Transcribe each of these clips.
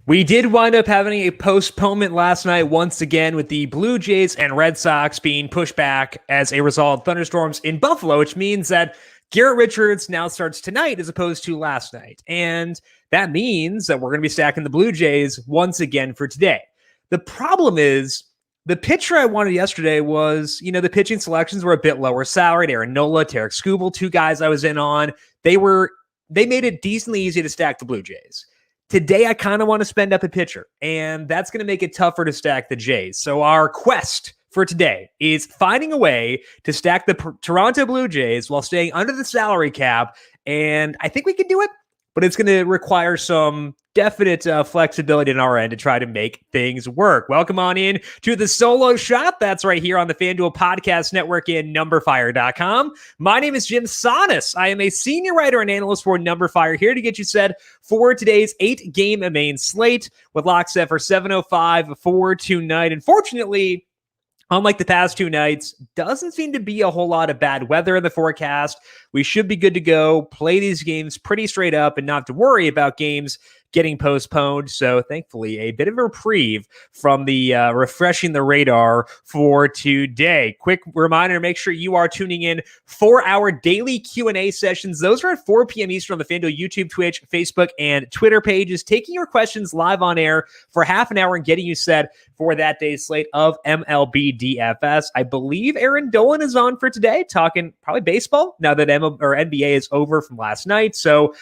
We did wind up having a postponement last night once again with the Blue Jays and Red Sox being pushed back as a result of thunderstorms in Buffalo, which means that Garrett Richards now starts tonight as opposed to last night. And that means that we're going to be stacking the Blue Jays once again for today. The problem is the pitcher I wanted yesterday was, the pitching selections were a bit lower salaried. Aaron Nola, Tarek Skubal, two guys I was in on. They made it decently easy to stack the Blue Jays. Today, I kind of want to spend up a pitcher, and that's going to make it tougher to stack the Jays. So our quest for today is finding a way to stack the Toronto Blue Jays while staying under the salary cap, and I think we can do it, but it's going to require some definite flexibility on our end to try to make things work. Welcome on in to the solo shot. That's right here on the FanDuel Podcast Network and numberFire.com. My name is Jim Sonis. I am a senior writer and analyst for numberFire, here to get you set for today's 8-game main slate with lock set for 7:05 for tonight. Unfortunately, unlike the past two nights, doesn't seem to be a whole lot of bad weather in the forecast. We should be good to go, play these games pretty straight up and not to worry about games getting postponed. So thankfully, a bit of a reprieve from the refreshing the radar for today. Quick reminder, make sure you are tuning in for our daily Q&A sessions. Those are at 4 p.m. Eastern on the FanDuel YouTube, Twitch, Facebook, and Twitter pages, taking your questions live on air for half an hour and getting you set for that day's slate of MLB DFS. I believe Aaron Dolan is on for today, talking probably baseball now that NBA is over from last night. So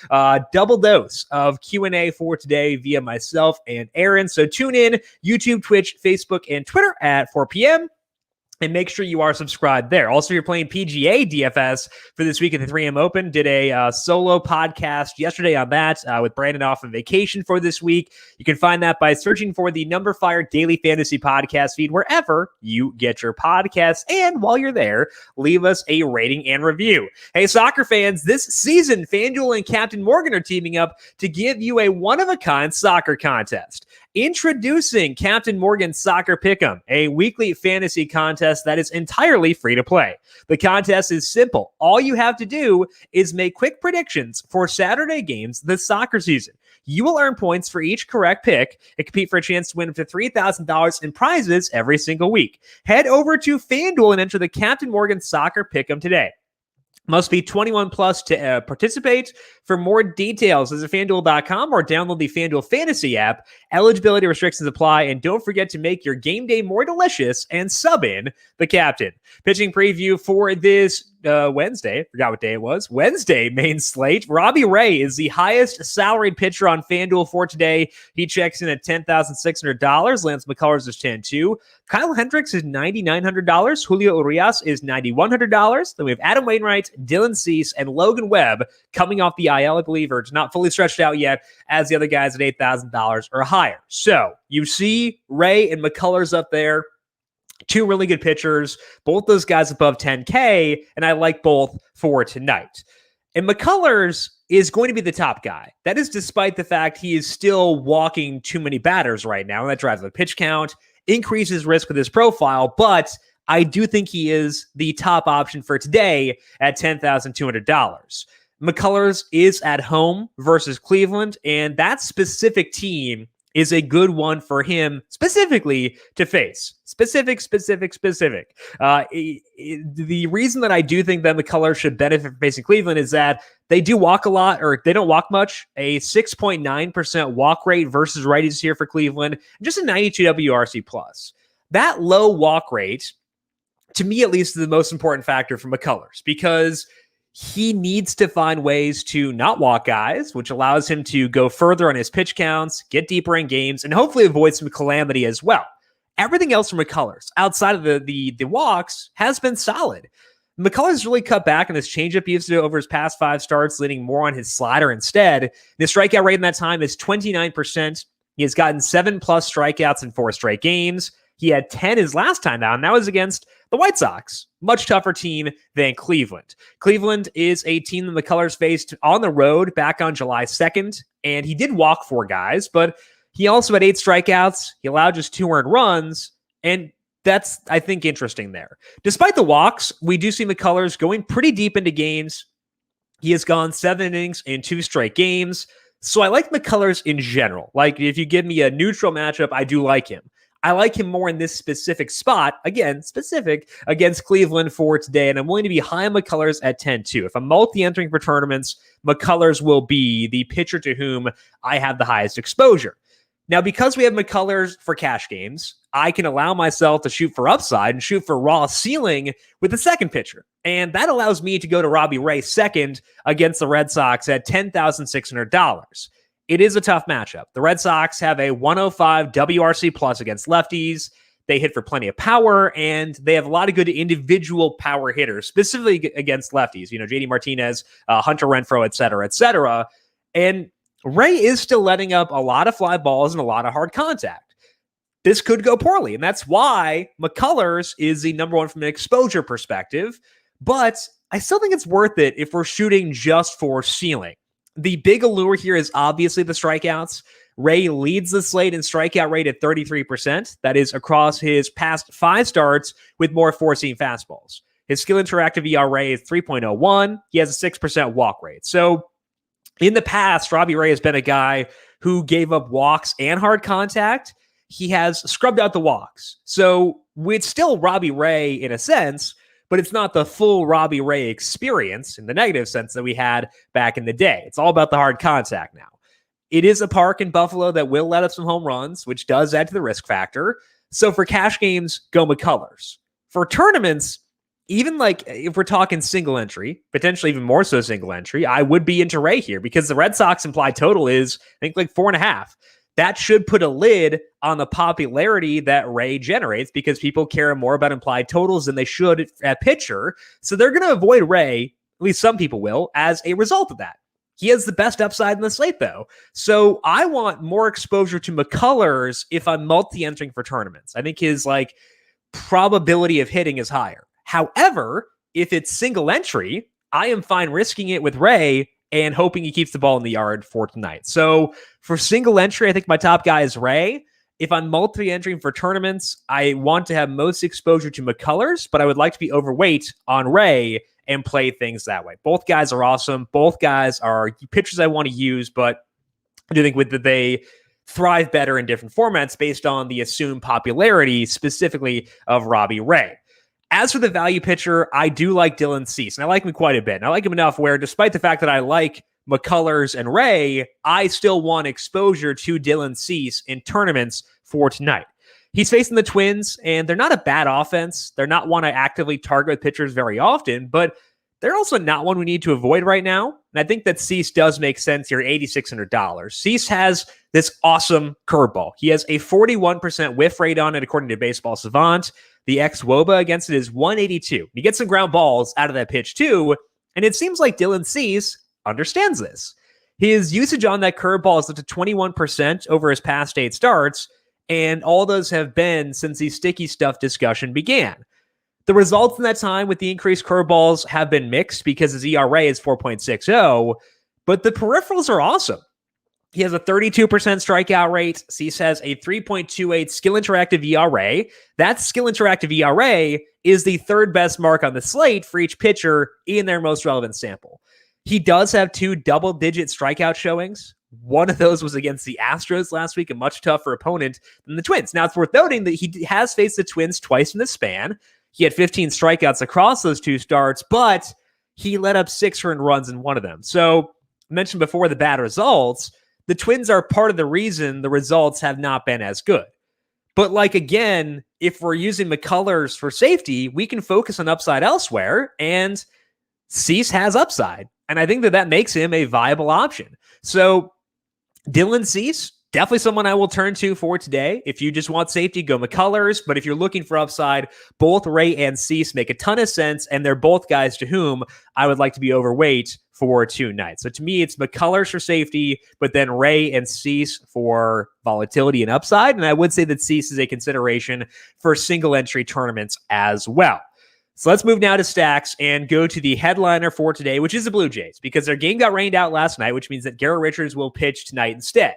double dose of Q&A for today via myself and Aaron. So tune in YouTube, Twitch, Facebook, and Twitter at 4 p.m. And make sure you are subscribed there. Also, you're playing PGA DFS for this week at the 3M Open. Did a solo podcast yesterday on that with Brandon off on vacation for this week. You can find that by searching for the numberFire Daily Fantasy Podcast feed wherever you get your podcasts. And while you're there, leave us a rating and review. Hey, soccer fans, this season, FanDuel and Captain Morgan are teaming up to give you a one-of-a-kind soccer contest. Introducing Captain Morgan's Soccer Pick'em, a weekly fantasy contest that is entirely free to play. The contest is simple. All you have to do is make quick predictions for Saturday games this soccer season. You will earn points for each correct pick and compete for a chance to win up to $3,000 in prizes every single week. Head over to FanDuel and enter the Captain Morgan Soccer Pick'em today. Must be 21 plus to participate. For more details, visit FanDuel.com or download the FanDuel Fantasy app. Eligibility restrictions apply, and don't forget to make your game day more delicious and sub in the captain. Pitching preview for this Wednesday. Forgot what day it was. Wednesday main slate. Robbie Ray is the highest salaried pitcher on FanDuel for today. He checks in at $10,600. Lance McCullers is $10,200. Kyle Hendricks is $9,900. Julio Urias is $9,100. Then we have Adam Wainwright, Dylan Cease, and Logan Webb coming off the IL, I believe, or it's not fully stretched out yet, as the other guys at $8,000 or higher. So you see Ray and McCullers up there. Two really good pitchers, both those guys above 10K, and I like both for tonight. And McCullers is going to be the top guy. That is despite the fact he is still walking too many batters right now, and that drives the pitch count, increases risk with his profile, but I do think he is the top option for today at $10,200. McCullers is at home versus Cleveland, and that specific team is a good one for him specifically to face. Specific. The reason that I do think that McCullers should benefit from facing Cleveland is that they do walk a lot, or they don't walk much. A 6.9% walk rate versus righties here for Cleveland, just a 92 WRC plus. That low walk rate, to me at least, is the most important factor for McCullers, because he needs to find ways to not walk guys, which allows him to go further on his pitch counts, get deeper in games, and hopefully avoid some calamity as well. Everything else from McCullers, outside of the walks, has been solid. McCullers really cut back on his changeup usage over his past 5 starts, leaning more on his slider instead. His strikeout rate in that time is 29%. He has gotten 7+ strikeouts in 4 straight games. He had 10 his last time out, and that was against the White Sox. Much tougher team than Cleveland. Cleveland is a team that McCullers faced on the road back on July 2nd, and he did walk 4 guys, but he also had 8 strikeouts. He allowed just 2 earned runs, and that's, I think, interesting there. Despite the walks, we do see McCullers going pretty deep into games. He has gone 7 innings in 2 straight games. So I like McCullers in general. Like if you give me a neutral matchup, I do like him. I like him more in this specific spot, again, specific against Cleveland for today, and I'm willing to be high on McCullers at 10-2. If I'm multi-entering for tournaments, McCullers will be the pitcher to whom I have the highest exposure. Now, because we have McCullers for cash games, I can allow myself to shoot for upside and shoot for raw ceiling with the second pitcher. And that allows me to go to Robbie Ray second against the Red Sox at $10,600. It is a tough matchup. The Red Sox have a 105 WRC plus against lefties. They hit for plenty of power, and they have a lot of good individual power hitters, specifically against lefties. You know, JD Martinez, Hunter Renfroe, et cetera, et cetera. And Ray is still letting up a lot of fly balls and a lot of hard contact. This could go poorly, and that's why McCullers is the number one from an exposure perspective. But I still think it's worth it if we're shooting just for ceiling. The big allure here is obviously the strikeouts. Ray leads the slate in strikeout rate at 33%. That is across his past 5 starts with more four-seam fastballs. His skill interactive ERA is 3.01. He has a 6% walk rate. So in the past, Robbie Ray has been a guy who gave up walks and hard contact. He has scrubbed out the walks. So it's still Robbie Ray in a sense, but it's not the full Robbie Ray experience in the negative sense that we had back in the day. It's all about the hard contact now. It is a park in Buffalo that will let up some home runs, which does add to the risk factor. So for cash games, go McCullers. For tournaments, even like if we're talking single entry, potentially even more so single entry, I would be into Ray here because the Red Sox implied total is, I think, like 4.5. That should put a lid on the popularity that Ray generates because people care more about implied totals than they should at pitcher. So they're going to avoid Ray, at least some people will, as a result of that. He has the best upside in the slate, though. So I want more exposure to McCullers if I'm multi-entering for tournaments. I think his like probability of hitting is higher. However, if it's single entry, I am fine risking it with Ray and hoping he keeps the ball in the yard for tonight. So for single entry, I think my top guy is Ray. If I'm multi-entering for tournaments, I want to have most exposure to McCullers, but I would like to be overweight on Ray and play things that way. Both guys are awesome. Both guys are pitchers I want to use, but I do think that they thrive better in different formats based on the assumed popularity, specifically of Robbie Ray. As for the value pitcher, I do like Dylan Cease, and I like him quite a bit. And I like him enough where, despite the fact that I like McCullers and Ray, I still want exposure to Dylan Cease in tournaments for tonight. He's facing the Twins, and they're not a bad offense. They're not one I actively target with pitchers very often, but they're also not one we need to avoid right now. And I think that Cease does make sense here at $8,600. Cease has this awesome curveball. He has a 41% whiff rate on it, according to Baseball Savant. The xWOBA against it is 182. He gets some ground balls out of that pitch too, and it seems like Dylan Cease understands this. His usage on that curveball is up to 21% over his past 8 starts, and all those have been since the sticky stuff discussion began. The results in that time with the increased curveballs have been mixed because his ERA is 4.60, but the peripherals are awesome. He has a 32% strikeout rate. Cease has a 3.28 skill interactive ERA. That skill interactive ERA is the 3rd best mark on the slate for each pitcher in their most relevant sample. He does have 2 double-digit strikeout showings. One of those was against the Astros last week, a much tougher opponent than the Twins. Now, it's worth noting that he has faced the Twins twice in the span. He had 15 strikeouts across those 2 starts, but he let up 6 earned runs in one of them. So, I mentioned before the bad results. The Twins are part of the reason the results have not been as good. But like, again, if we're using McCullers for safety, we can focus on upside elsewhere, and Cease has upside. And I think that makes him a viable option. So Dylan Cease, definitely someone I will turn to for today. If you just want safety, go McCullers. But if you're looking for upside, both Ray and Cease make a ton of sense, and they're both guys to whom I would like to be overweight for tonight. So to me, it's McCullers for safety, but then Ray and Cease for volatility and upside. And I would say that Cease is a consideration for single entry tournaments as well. So let's move now to stacks and go to the headliner for today, which is the Blue Jays, because their game got rained out last night, which means that Garrett Richards will pitch tonight instead.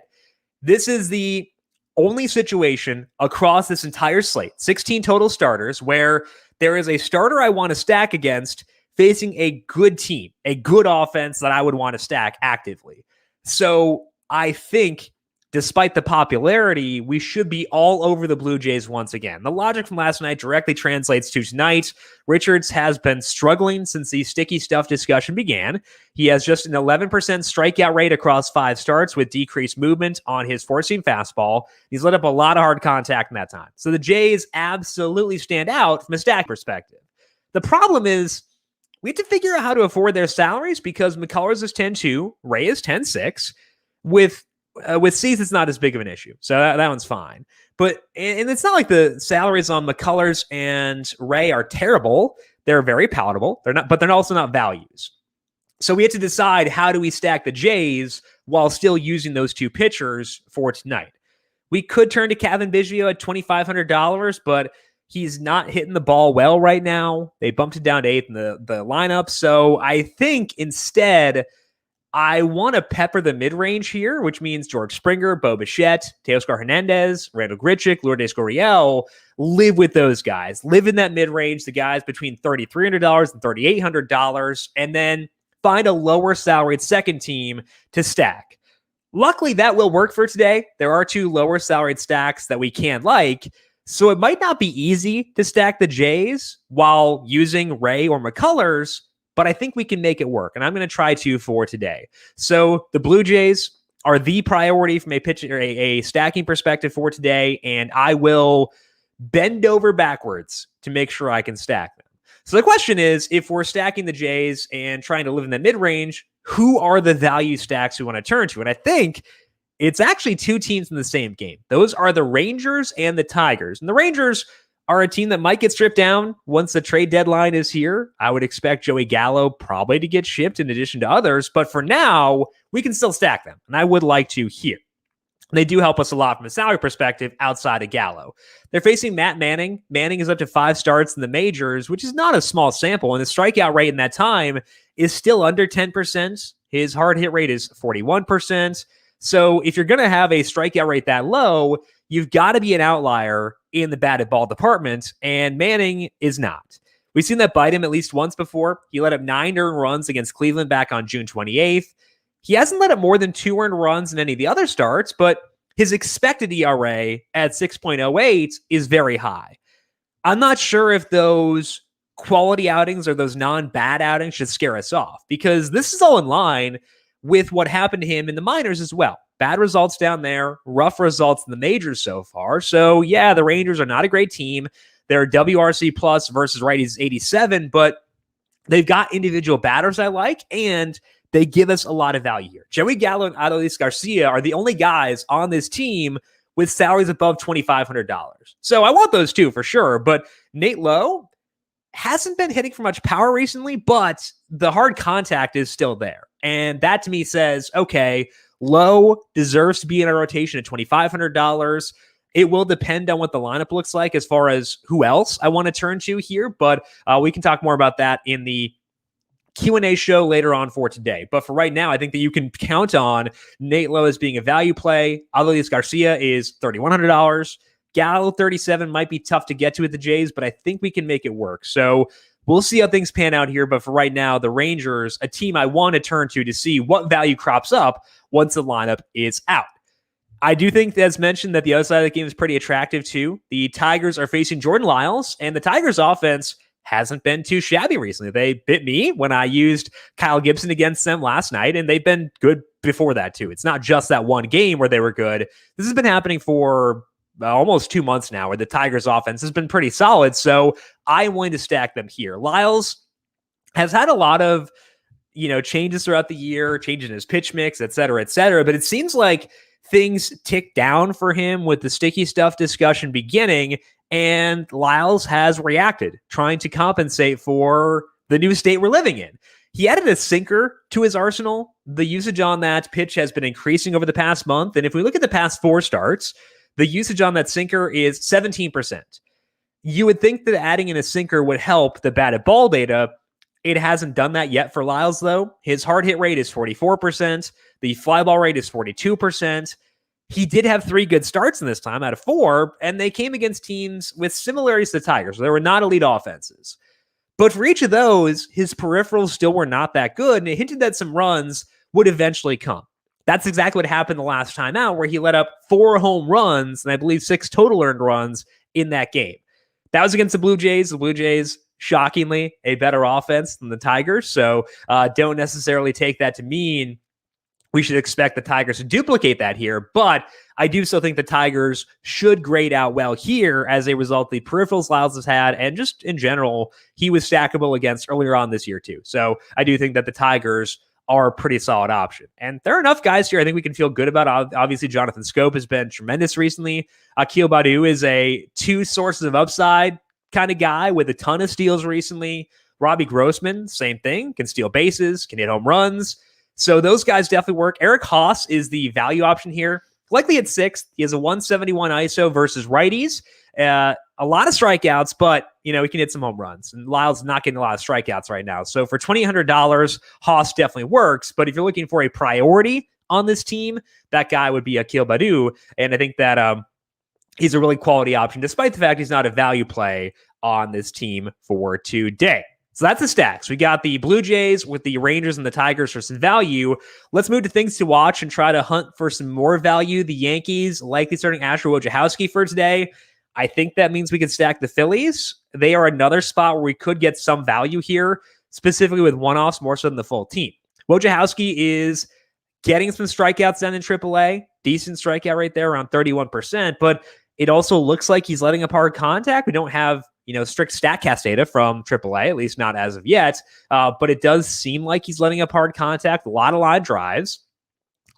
This is the only situation across this entire slate, 16 total starters, where there is a starter I want to stack against facing a good team, a good offense that I would want to stack actively. So I think despite the popularity, we should be all over the Blue Jays once again. The logic from last night directly translates to tonight. Richards has been struggling since the sticky stuff discussion began. He has just an 11% strikeout rate across 5 starts with decreased movement on his four-seam fastball. He's let up a lot of hard contact in that time. So the Jays absolutely stand out from a stack perspective. The problem is we have to figure out how to afford their salaries because McCullers is 10-2, Ray is 10-6. With Cease, it's not as big of an issue. So that one's fine. But and it's not like the salaries on McCullers and Ray are terrible. They're very palatable. But they're also not values. So we have to decide how do we stack the Jays while still using those 2 pitchers for tonight. We could turn to Kevin Biggio at $2,500, but he's not hitting the ball well right now. They bumped it down to 8th in the lineup. So I think instead I want to pepper the mid-range here, which means George Springer, Bo Bichette, Teoscar Hernandez, Randall Grichuk, Lourdes Gurriel. Live with those guys. Live in that mid-range, the guys between $3,300 and $3,800, and then find a lower salaried second team to stack. Luckily, that will work for today. There are 2 lower salaried stacks that we can like, so it might not be easy to stack the Jays while using Ray or McCullers, but I think we can make it work, and I'm going to try to for today. So the Blue Jays are the priority from a stacking perspective for today, and I will bend over backwards to make sure I can stack them. So the question is, if we're stacking the Jays and trying to live in the mid-range, who are the value stacks we want to turn to? And I think it's actually 2 teams in the same game. Those are the Rangers and the Tigers. And the Rangers are a team that might get stripped down once the trade deadline is here. I would expect Joey Gallo probably to get shipped in addition to others, but for now, we can still stack them, and I would like to here. They do help us a lot from a salary perspective outside of Gallo. They're facing Matt Manning. Manning is up to 5 starts in the majors, which is not a small sample, and the strikeout rate in that time is still under 10%. His hard hit rate is 41%. So if you're going to have a strikeout rate that low, you've got to be an outlier in the batted ball department, and Manning is not. We've seen that bite him at least once before. He let up 9 earned runs against Cleveland back on June 28th. He hasn't let up more than 2 earned runs in any of the other starts, but his expected ERA at 6.08 is very high. I'm not sure if those quality outings or those non-bad outings should scare us off, because this is all in line with what happened to him in the minors as well. Bad results down there, rough results in the majors so far. So yeah, the Rangers are not a great team. They're WRC plus versus righties 87, but they've got individual batters I like, and they give us a lot of value here. Joey Gallo and Adolis Garcia are the only guys on this team with salaries above $2,500. So I want those 2 for sure, but Nate Lowe hasn't been hitting for much power recently, but the hard contact is still there. And that to me says, okay, Lowe deserves to be in a rotation at $2,500. It will depend on what the lineup looks like as far as who else I want to turn to here, but we can talk more about that in the Q&A show later on for today. But for right now, I think that you can count on Nate Lowe as being a value play. Adolis Garcia is $3,100. Gallo 37 might be tough to get to at the Jays, but I think we can make it work. So we'll see how things pan out here. But for right now, the Rangers, a team I want to turn to see what value crops up once the lineup is out. I do think, as mentioned, that the other side of the game is pretty attractive too. The Tigers are facing Jordan Lyles, and the Tigers offense hasn't been too shabby recently. They bit me when I used Kyle Gibson against them last night, and they've been good before that too. It's not just that one game where they were good. This has been happening for almost 2 months now, where the Tigers offense has been pretty solid. So I'm willing to stack them here. Lyles has had a lot of, changes throughout the year, changes in his pitch mix, et cetera, but it seems like things tick down for him with the sticky stuff discussion beginning, and Lyles has reacted, trying to compensate for the new state we're living in. He added a sinker to his arsenal. The usage on that pitch has been increasing over the past month, and if we look at the past 4 starts, the usage on that sinker is 17%. You would think that adding in a sinker would help the batted ball data. It hasn't done that yet for Lyles, though. His hard hit rate is 44%. The fly ball rate is 42%. He did have 3 good starts in this time out of 4, and they came against teams with similarities to the Tigers. They were not elite offenses. But for each of those, his peripherals still were not that good, and it hinted that some runs would eventually come. That's exactly what happened the last time out, where he let up 4 home runs and I believe 6 total earned runs in that game. That was against the Blue Jays. The Blue Jays, shockingly, a better offense than the Tigers. So don't necessarily take that to mean we should expect the Tigers to duplicate that here. But I do still think the Tigers should grade out well here as a result of the peripherals Lyles has had. And just in general, he was stackable against earlier on this year too. So I do think that the Tigers are a pretty solid option. And there are enough guys here I think we can feel good about. Obviously, Jonathan Scope has been tremendous recently. Akil Baddoo is a 2 sources of upside kind of guy with a ton of steals recently. Robbie Grossman, same thing, can steal bases, can hit home runs. So those guys definitely work. Eric Haas is the value option here. Likely at 6th. He has a 171 ISO versus righties. A lot of strikeouts, but, he can hit some home runs. And Lyles not getting a lot of strikeouts right now. So for $2,800, Haas definitely works. But if you're looking for a priority on this team, that guy would be Akil Baddoo. And I think that he's a really quality option, despite the fact he's not a value play on this team for today. So that's the stacks. We got the Blue Jays with the Rangers and the Tigers for some value. Let's move to things to watch and try to hunt for some more value. The Yankees likely starting Asher Wojciechowski for today. I think that means we can stack the Phillies. They are another spot where we could get some value here, specifically with one-offs more so than the full team. Wojciechowski is getting some strikeouts down in AAA. Decent strikeout right there, around 31%. But it also looks like he's letting up hard contact. We don't have strict StatCast data from AAA, at least not as of yet. But it does seem like he's letting up hard contact, a lot of line drives.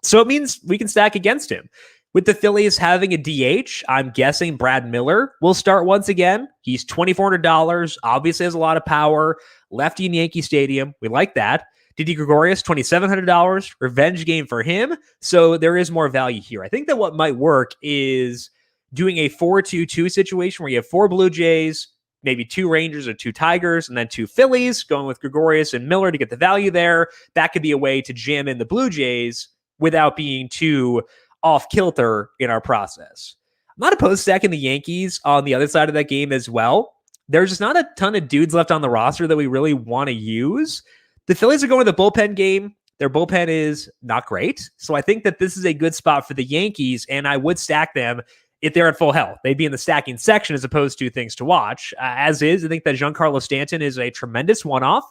So it means we can stack against him. With the Phillies having a DH, I'm guessing Brad Miller will start once again. He's $2,400, obviously has a lot of power. Lefty in Yankee Stadium. We like that. Didi Gregorius, $2,700. Revenge game for him. So there is more value here. I think that what might work is doing a 4-2-2 situation where you have 4 Blue Jays, maybe 2 Rangers or 2 Tigers, and then 2 Phillies, going with Gregorius and Miller to get the value there. That could be a way to jam in the Blue Jays without being too off kilter in our process. I'm not opposed to stacking the Yankees on the other side of that game as well. There's just not a ton of dudes left on the roster that we really want to use. The Phillies are going to the bullpen game. Their bullpen is not great. So I think that this is a good spot for the Yankees, and I would stack them if they're at full health. They'd be in the stacking section as opposed to things to watch. As is, I think that Giancarlo Stanton is a tremendous one-off.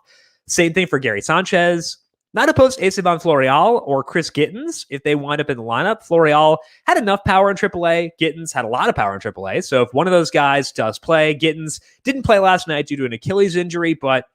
Same thing for Gary Sanchez. Not opposed to Esteban Florial or Chris Gittens if they wind up in the lineup. Florial had enough power in AAA. Gittens had a lot of power in AAA. So if one of those guys does play, Gittens didn't play last night due to an Achilles injury, but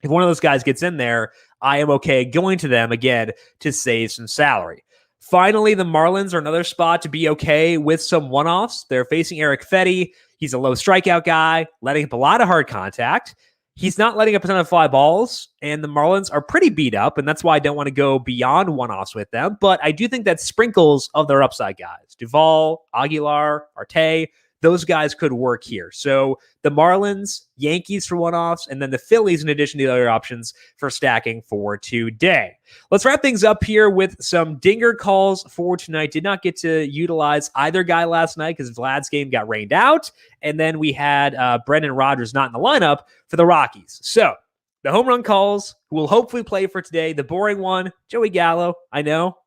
if one of those guys gets in there, I am okay going to them again to save some salary. Finally, the Marlins are another spot to be okay with some one-offs. They're facing Eric Fetty. He's a low strikeout guy, letting up a lot of hard contact. He's not letting up a ton of fly balls, and the Marlins are pretty beat up, and that's why I don't want to go beyond one-offs with them. But I do think that sprinkles of their upside guys, Duvall, Aguilar, Arte, those guys could work here. So the Marlins, Yankees for one-offs, and then the Phillies in addition to the other options for stacking for today. Let's wrap things up here with some dinger calls for tonight. Did not get to utilize either guy last night because Vlad's game got rained out. And then we had Brendan Rodgers not in the lineup for the Rockies. So the home run calls will hopefully play for today. The boring one, Joey Gallo. I know,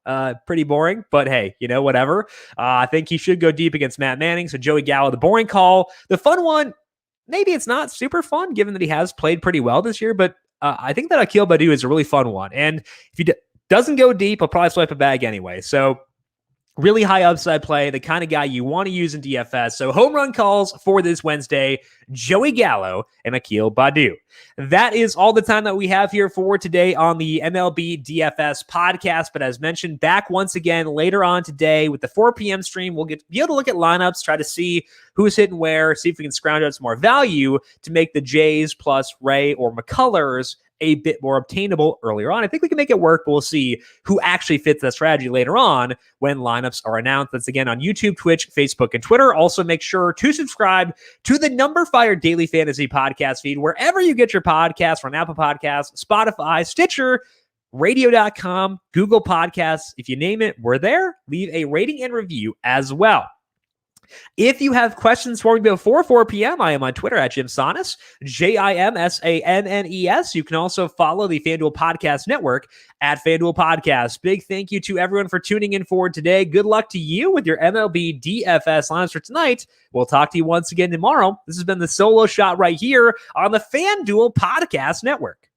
pretty boring, but hey, whatever. I think he should go deep against Matt Manning. So Joey Gallo, the boring call. The fun one, maybe it's not super fun given that he has played pretty well this year, but I think that Akil Baddoo is a really fun one. And if he doesn't go deep, I'll probably swipe a bag anyway. So really high upside play, the kind of guy you want to use in DFS. So home run calls for this Wednesday, Joey Gallo and Akil Baddoo. That is all the time that we have here for today on the MLB DFS podcast. But as mentioned, back once again later on today with the 4 p.m. stream. We'll be able to look at lineups, try to see who's hitting where, see if we can scrounge out some more value to make the Jays plus Ray or McCullers a bit more obtainable earlier on. I think we can make it work, but we'll see who actually fits that strategy later on when lineups are announced. That's again on YouTube, Twitch, Facebook, and Twitter. Also, make sure to subscribe to the numberFire Daily Fantasy Podcast feed wherever you get your podcasts, on Apple Podcasts, Spotify, Stitcher, radio.com, Google Podcasts. If you name it, we're there. Leave a rating and review as well. If you have questions for me before 4 p.m., I am on Twitter at Jim Sannes, JimSannes. You can also follow the FanDuel Podcast Network at FanDuel Podcast. Big thank you to everyone for tuning in for today. Good luck to you with your MLB DFS lines for tonight. We'll talk to you once again tomorrow. This has been the Solo Shot right here on the FanDuel Podcast Network.